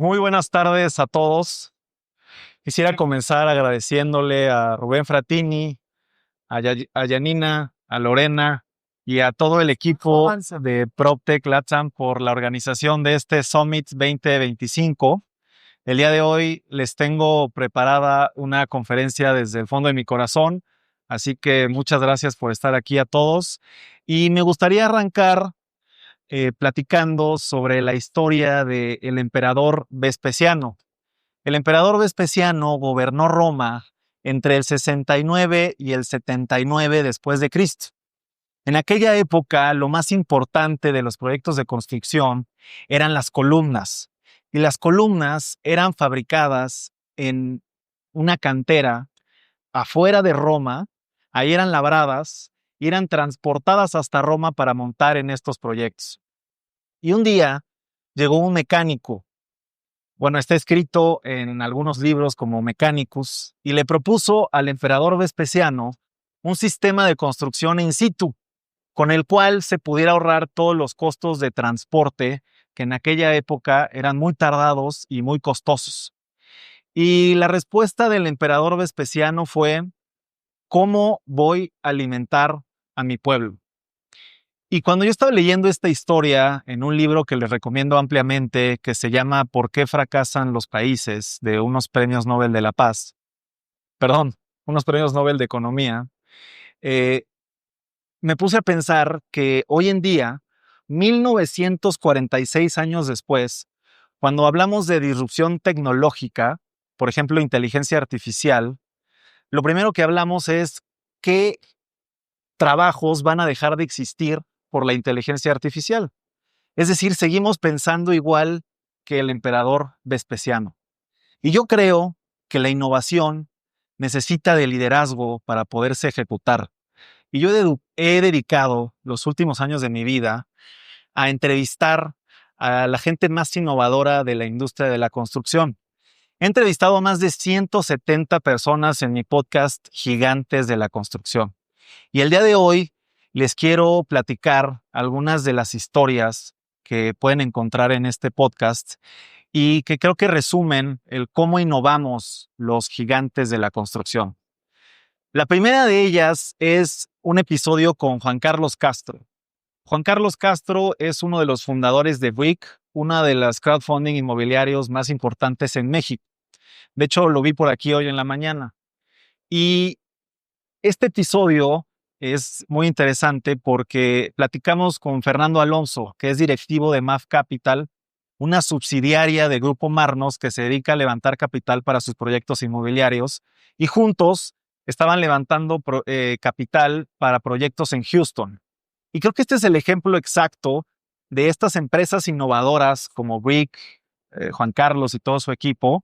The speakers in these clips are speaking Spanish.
Muy buenas tardes a todos. Quisiera comenzar agradeciéndole a Rubén Fratini, a Janina, a Lorena y a todo el equipo de PropTech Latam por la organización de este Summit 2025. El día de hoy les tengo preparada una conferencia desde el fondo de mi corazón, así que muchas gracias por estar aquí a todos. Y me gustaría arrancar platicando sobre la historia del emperador Vespasiano. El emperador Vespasiano gobernó Roma entre el 69 y el 79 después de Cristo. En aquella época, lo más importante de los proyectos de construcción eran las columnas. Y las columnas eran fabricadas en una cantera afuera de Roma, ahí eran labradas y eran transportadas hasta Roma para montar en estos proyectos. Y un día llegó un mecánico. Bueno, está escrito en algunos libros como Mechanicus, y le propuso al emperador Vespasiano un sistema de construcción in situ, con el cual se pudiera ahorrar todos los costos de transporte que en aquella época eran muy tardados y muy costosos. Y la respuesta del emperador Vespasiano fue: ¿cómo voy a alimentar a mi pueblo? Y cuando yo estaba leyendo esta historia en un libro que les recomiendo ampliamente, que se llama ¿Por qué fracasan los países?, de unos premios Nobel de la Paz, perdón, unos premios Nobel de Economía, eh, me puse a pensar que hoy en día, 1946 años después, cuando hablamos de disrupción tecnológica, por ejemplo, inteligencia artificial, lo primero que hablamos es qué trabajos van a dejar de existir por la inteligencia artificial. Es decir, seguimos pensando igual que el emperador Vespasiano. Y yo creo que la innovación necesita de liderazgo para poderse ejecutar. Y yo he dedicado los últimos años de mi vida a entrevistar a la gente más innovadora de la industria de la construcción. He entrevistado a más de 170 personas en mi podcast Gigantes de la Construcción. Y el día de hoy les quiero platicar algunas de las historias que pueden encontrar en este podcast y que creo que resumen el cómo innovamos los gigantes de la construcción. La primera de ellas es un episodio con Juan Carlos Castro. Juan Carlos Castro es uno de los fundadores de Brick, una de las crowdfunding inmobiliarios más importantes en México. De hecho, lo vi por aquí hoy en la mañana. Y este episodio es muy interesante porque platicamos con Fernando Alonso, que es directivo de MAF Capital, una subsidiaria de Grupo Marnos que se dedica a levantar capital para sus proyectos inmobiliarios, y juntos estaban levantando capital para proyectos en Houston. Y creo que este es el ejemplo exacto de estas empresas innovadoras como Brick, Juan Carlos y todo su equipo,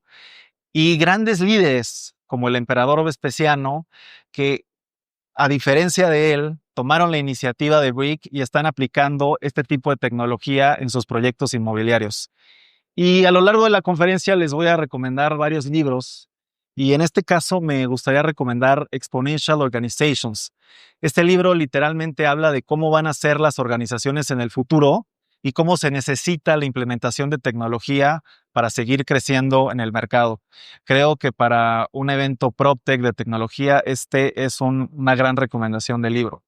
y grandes líderes como el emperador Vespasiano, que a diferencia de él, tomaron la iniciativa de Brick y están aplicando este tipo de tecnología en sus proyectos inmobiliarios. Y a lo largo de la conferencia les voy a recomendar varios libros, y en este caso me gustaría recomendar Exponential Organizations. Este libro literalmente habla de cómo van a ser las organizaciones en el futuro y cómo se necesita la implementación de tecnología para seguir creciendo en el mercado. Creo que para un evento PropTech de tecnología, este es una gran recomendación del libro.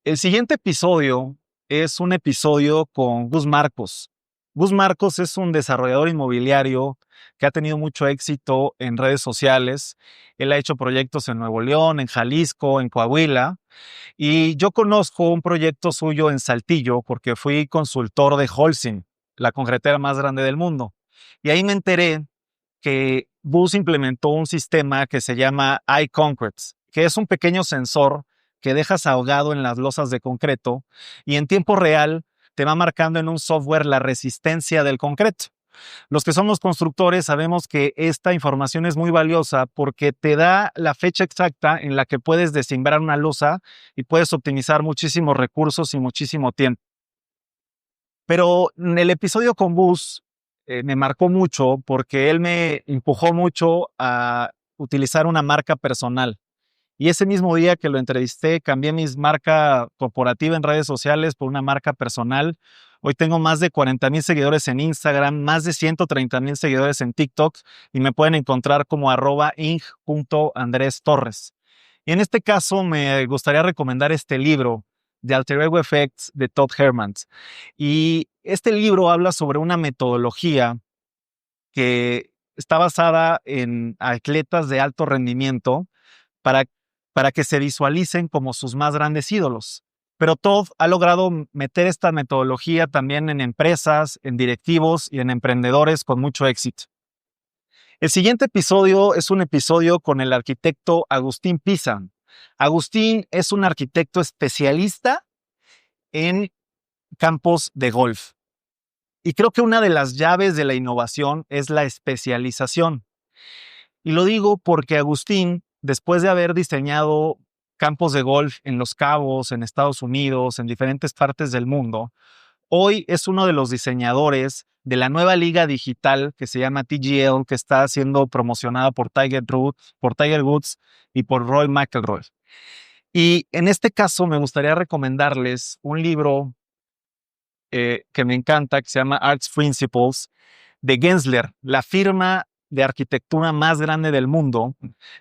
El siguiente episodio es un episodio con Gus Marcos. Gus Marcos es un desarrollador inmobiliario que ha tenido mucho éxito en redes sociales. Él ha hecho proyectos en Nuevo León, en Jalisco, en Coahuila. Y yo conozco un proyecto suyo en Saltillo porque fui consultor de Holcim, la concretera más grande del mundo. Y ahí me enteré que Gus implementó un sistema que se llama iConcrete, que es un pequeño sensor que dejas ahogado en las losas de concreto y en tiempo real te va marcando en un software la resistencia del concreto. Los que somos constructores sabemos que esta información es muy valiosa porque te da la fecha exacta en la que puedes desimbrar una losa y puedes optimizar muchísimos recursos y muchísimo tiempo. Pero en el episodio con Gus me marcó mucho porque él me empujó mucho a utilizar una marca personal. Y ese mismo día que lo entrevisté, cambié mi marca corporativa en redes sociales por una marca personal, Hoy tengo más de 40,000 seguidores en Instagram, más de 130,000 seguidores en TikTok y me pueden encontrar como @ing.andrestorres. Y en este caso me gustaría recomendar este libro, The Alter Ego Effect de Todd Herman. Y este libro habla sobre una metodología que está basada en atletas de alto rendimiento para, para que se visualicen como sus más grandes ídolos. Pero Todd ha logrado meter esta metodología también en empresas, en directivos y en emprendedores con mucho éxito. El siguiente episodio es un episodio con el arquitecto Agustín Pisa. Agustín es un arquitecto especialista en campos de golf. Y creo que una de las llaves de la innovación es la especialización. Y lo digo porque Agustín, después de haber diseñado campos de golf en Los Cabos, en Estados Unidos, en diferentes partes del mundo, hoy es uno de los diseñadores de la nueva liga digital que se llama TGL, que está siendo promocionada por Tiger Woods y por Rory McIlroy. Y en este caso me gustaría recomendarles un libro que me encanta, que se llama Arts Principles, de Gensler, la firma de arquitectura más grande del mundo,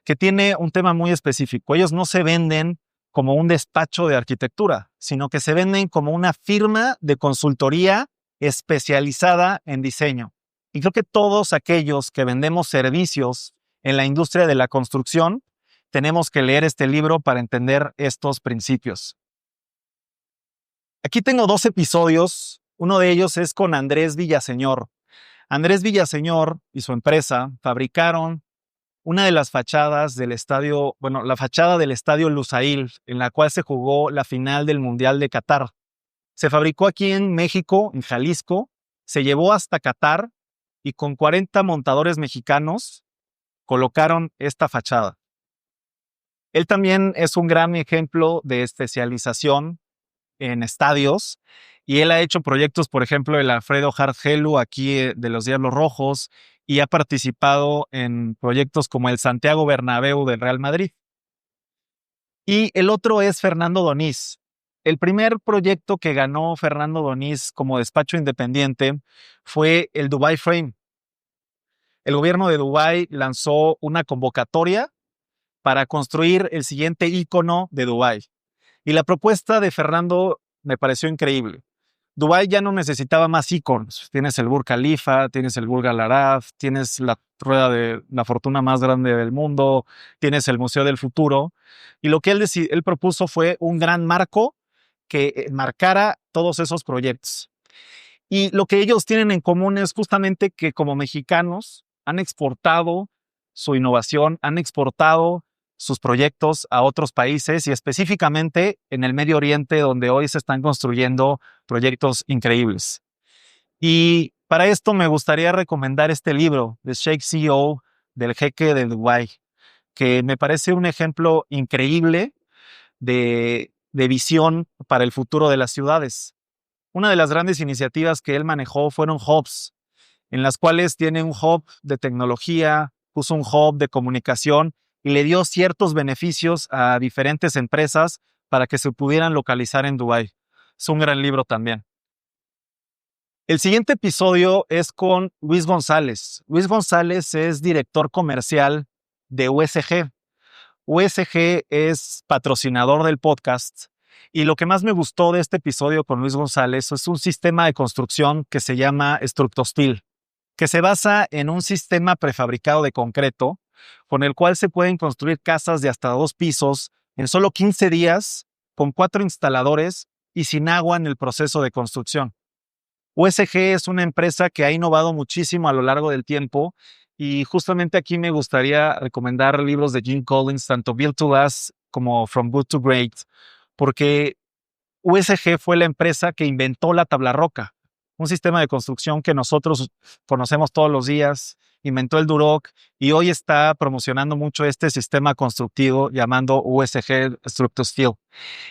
que tiene un tema muy específico. Ellos no se venden como un despacho de arquitectura, sino que se venden como una firma de consultoría especializada en diseño. Y creo que todos aquellos que vendemos servicios en la industria de la construcción, tenemos que leer este libro para entender estos principios. Aquí tengo 2 episodios. Uno de ellos es con Andrés Villaseñor. Andrés Villaseñor y su empresa fabricaron una de las fachadas del estadio, la fachada del estadio Lusail, en la cual se jugó la final del Mundial de Qatar. Se fabricó aquí en México, en Jalisco, se llevó hasta Qatar y con 40 montadores mexicanos colocaron esta fachada. Él también es un gran ejemplo de especialización en estadios y él ha hecho proyectos, por ejemplo, el Alfredo Harthelu aquí de los Diablos Rojos y ha participado en proyectos como el Santiago Bernabéu del Real Madrid. Y el otro es Fernando Donís. El primer proyecto que ganó Fernando Donís como despacho independiente fue el Dubai Frame. El gobierno de Dubái lanzó una convocatoria para construir el siguiente ícono de Dubái. Y la propuesta de Fernando me pareció increíble. Dubái ya no necesitaba más íconos. Tienes el Burj Khalifa, tienes el Burj Al Arab, tienes la rueda de la fortuna más grande del mundo, tienes el Museo del Futuro. Y lo que él propuso fue un gran marco que marcara todos esos proyectos. Y lo que ellos tienen en común es justamente que como mexicanos han exportado su innovación, han exportado sus proyectos a otros países y específicamente en el Medio Oriente, donde hoy se están construyendo proyectos increíbles. Y para esto me gustaría recomendar este libro, The Sheikh CEO del Jeque de Dubái, que me parece un ejemplo increíble de visión para el futuro de las ciudades. Una de las grandes iniciativas que él manejó fueron hubs, en las cuales tiene un hub de tecnología, puso un hub de comunicación y le dio ciertos beneficios a diferentes empresas para que se pudieran localizar en Dubái. Es un gran libro también. El siguiente episodio es con Luis González. Luis González es director comercial de USG. USG es patrocinador del podcast y lo que más me gustó de este episodio con Luis González es un sistema de construcción que se llama Structosteel, que se basa en un sistema prefabricado de concreto con el cual se pueden construir casas de hasta 2 pisos en solo 15 días con 4 instaladores y sin agua en el proceso de construcción. USG es una empresa que ha innovado muchísimo a lo largo del tiempo y justamente aquí me gustaría recomendar libros de Jim Collins, tanto Built to Last como From Good to Great, porque USG fue la empresa que inventó la tabla roca, un sistema de construcción que nosotros conocemos todos los días, inventó el Duroc y hoy está promocionando mucho este sistema constructivo llamando USG Structosteel.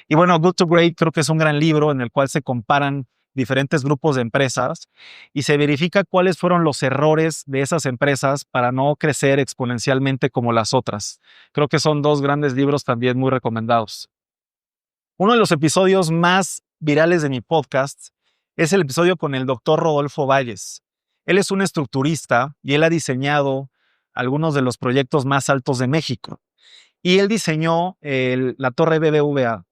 Y bueno, Good to Great creo que es un gran libro en el cual se comparan diferentes grupos de empresas y se verifica cuáles fueron los errores de esas empresas para no crecer exponencialmente como las otras. Creo que son 2 grandes libros también muy recomendados. Uno de los episodios más virales de mi podcast Es el episodio con el doctor Rodolfo Valles. Él es un estructurista y él ha diseñado algunos de los proyectos más altos de México. Y él diseñó la Torre BBVA.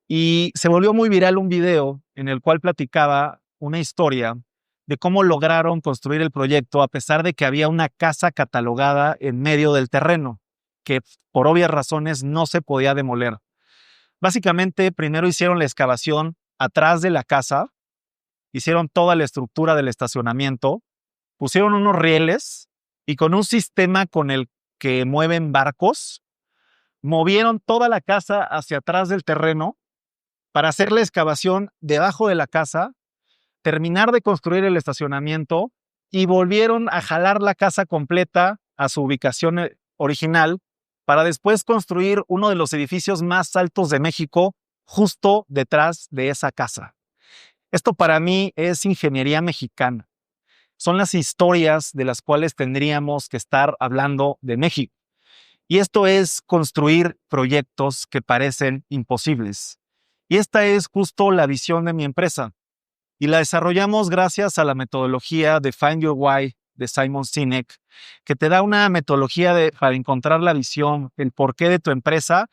Y se volvió muy viral un video en el cual platicaba una historia de cómo lograron construir el proyecto a pesar de que había una casa catalogada en medio del terreno, que por obvias razones no se podía demoler. Básicamente, primero hicieron la excavación atrás de la casa, hicieron toda la estructura del estacionamiento, pusieron unos rieles y con un sistema con el que mueven barcos, movieron toda la casa hacia atrás del terreno para hacer la excavación debajo de la casa, terminar de construir el estacionamiento y volvieron a jalar la casa completa a su ubicación original para después construir uno de los edificios más altos de México justo detrás de esa casa. Esto para mí es ingeniería mexicana. Son las historias de las cuales tendríamos que estar hablando de México. Y esto es construir proyectos que parecen imposibles. Y esta es justo la visión de mi empresa. Y la desarrollamos gracias a la metodología de Find Your Why de Simon Sinek, que te da una metodología para encontrar la visión, el porqué de tu empresa.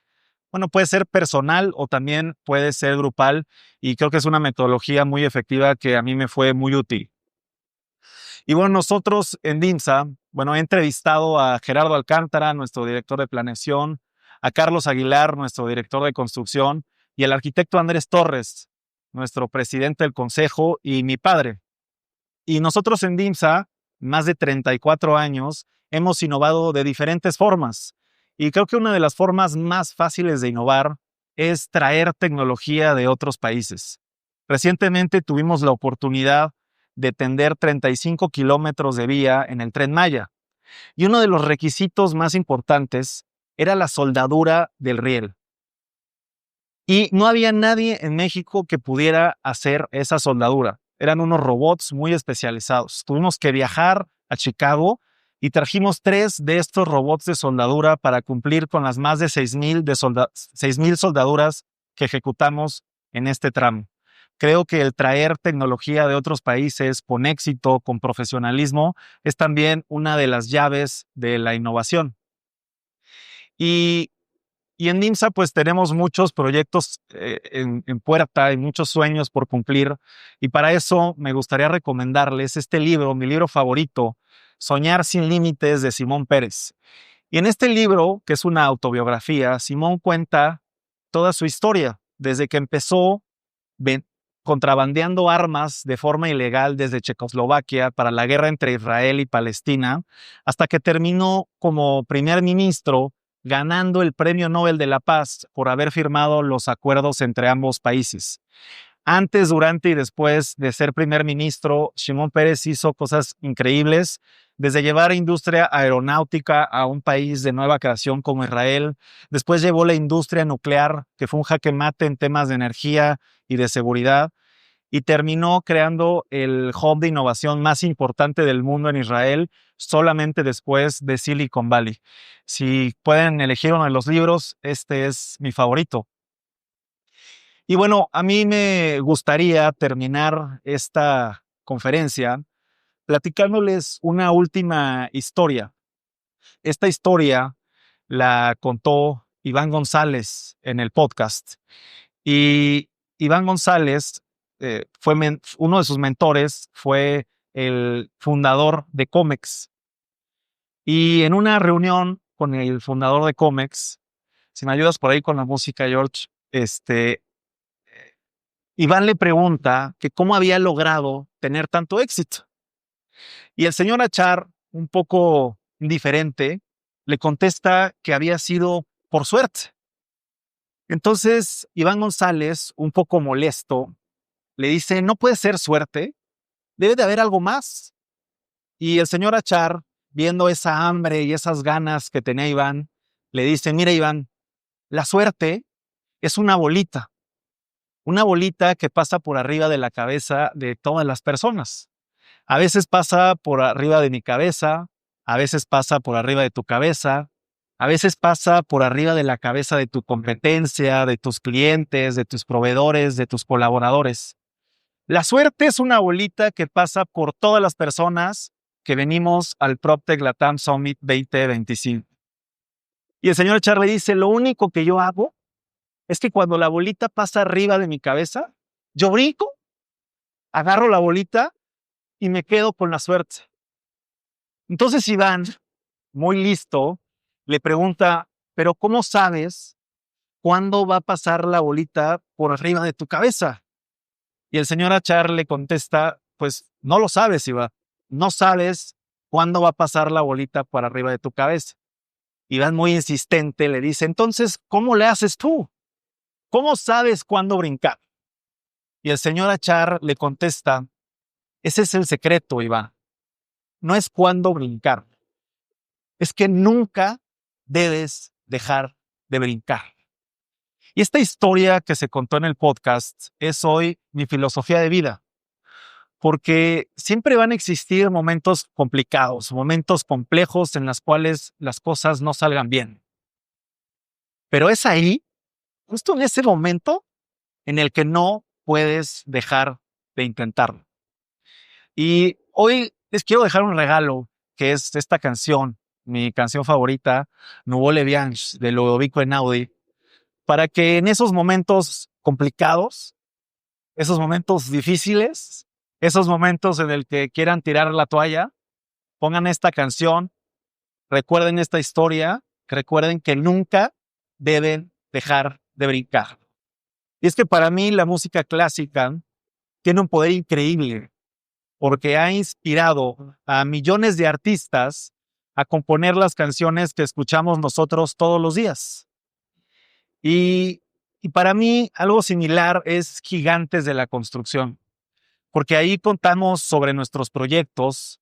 Bueno, puede ser personal o también puede ser grupal. Y creo que es una metodología muy efectiva que a mí me fue muy útil. Y bueno, nosotros en DIMSA, he entrevistado a Gerardo Alcántara, nuestro director de planeación, a Carlos Aguilar, nuestro director de construcción, y al arquitecto Andrés Torres, nuestro presidente del consejo y mi padre. Y nosotros en DIMSA, más de 34 años, hemos innovado de diferentes formas. Y creo que una de las formas más fáciles de innovar es traer tecnología de otros países. Recientemente tuvimos la oportunidad de tender 35 kilómetros de vía en el Tren Maya. Y uno de los requisitos más importantes era la soldadura del riel. Y no había nadie en México que pudiera hacer esa soldadura. Eran unos robots muy especializados. Tuvimos que viajar a Chicago y trajimos 3 de estos robots de soldadura para cumplir con las más de 6,000 soldaduras que ejecutamos en este tramo. Creo que el traer tecnología de otros países con éxito, con profesionalismo, es también una de las llaves de la innovación. Y en DIMSA pues tenemos muchos proyectos en puerta y muchos sueños por cumplir. Y para eso me gustaría recomendarles este libro, mi libro favorito, Soñar sin límites, de Simón Pérez. Y en este libro, que es una autobiografía, Simón cuenta toda su historia, desde que empezó contrabandeando armas de forma ilegal desde Checoslovaquia para la guerra entre Israel y Palestina, hasta que terminó como primer ministro ganando el Premio Nobel de la Paz por haber firmado los acuerdos entre ambos países. Antes, durante y después de ser primer ministro, Shimon Peres hizo cosas increíbles, desde llevar industria aeronáutica a un país de nueva creación como Israel. Después llevó la industria nuclear, que fue un jaque mate en temas de energía y de seguridad, y terminó creando el hub de innovación más importante del mundo en Israel, solamente después de Silicon Valley. Si pueden elegir uno de los libros, este es mi favorito. Y bueno, a mí me gustaría terminar esta conferencia platicándoles una última historia. Esta historia la contó Iván González en el podcast. Y Iván González, uno de sus mentores fue el fundador de Comex. Y en una reunión con el fundador de Comex, si me ayudas por ahí con la música, George, Iván le pregunta que cómo había logrado tener tanto éxito. Y el señor Achar, un poco indiferente, le contesta que había sido por suerte. Entonces, Iván González, un poco molesto, le dice, no puede ser suerte, debe de haber algo más. Y el señor Achar, viendo esa hambre y esas ganas que tenía Iván, le dice, mira Iván, la suerte es una bolita que pasa por arriba de la cabeza de todas las personas. A veces pasa por arriba de mi cabeza, a veces pasa por arriba de tu cabeza, a veces pasa por arriba de la cabeza de tu competencia, de tus clientes, de tus proveedores, de tus colaboradores. La suerte es una bolita que pasa por todas las personas que venimos al PropTech Latam Summit 2025. Y el señor HR le dice, lo único que yo hago es que cuando la bolita pasa arriba de mi cabeza, yo brinco, agarro la bolita y me quedo con la suerte. Entonces Iván, muy listo, le pregunta, pero ¿cómo sabes cuándo va a pasar la bolita por arriba de tu cabeza? Y el señor HR le contesta, pues no lo sabes, Iván. No sabes cuándo va a pasar la bolita por arriba de tu cabeza. Iván, muy insistente, le dice, entonces, ¿cómo le haces tú? ¿Cómo sabes cuándo brincar? Y el señor HR le contesta, ese es el secreto, Iván. No es cuándo brincar. Es que nunca debes dejar de brincar. Y esta historia que se contó en el podcast es hoy mi filosofía de vida, porque siempre van a existir momentos complicados, momentos complejos en los cuales las cosas no salgan bien. Pero es ahí, justo en ese momento, en el que no puedes dejar de intentarlo. Y hoy les quiero dejar un regalo, que es esta canción, mi canción favorita, Nuvole Bianche, de Ludovico Einaudi, para que en esos momentos complicados, esos momentos difíciles, esos momentos en el que quieran tirar la toalla, pongan esta canción, recuerden esta historia, recuerden que nunca deben dejar de brincar. Y es que para mí la música clásica tiene un poder increíble porque ha inspirado a millones de artistas a componer las canciones que escuchamos nosotros todos los días. Y para mí algo similar es Gigantes de la Construcción, porque ahí contamos sobre nuestros proyectos,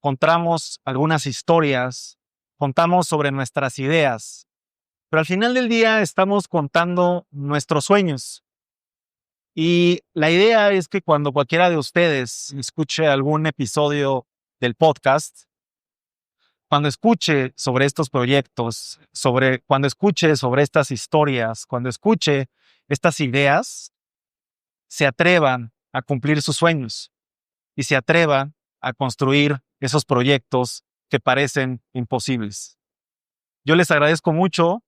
contamos algunas historias, contamos sobre nuestras ideas, pero al final del día estamos contando nuestros sueños. Y la idea es que cuando cualquiera de ustedes escuche algún episodio del podcast, cuando escuche sobre estos proyectos, cuando escuche sobre estas historias, cuando escuche estas ideas, se atrevan a cumplir sus sueños y se atrevan a construir esos proyectos que parecen imposibles. Yo les agradezco mucho.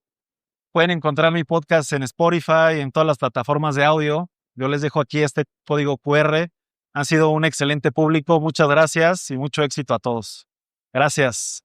Pueden encontrar mi podcast en Spotify, en todas las plataformas de audio. Yo les dejo aquí este código QR. Han sido un excelente público. Muchas gracias y mucho éxito a todos. Gracias.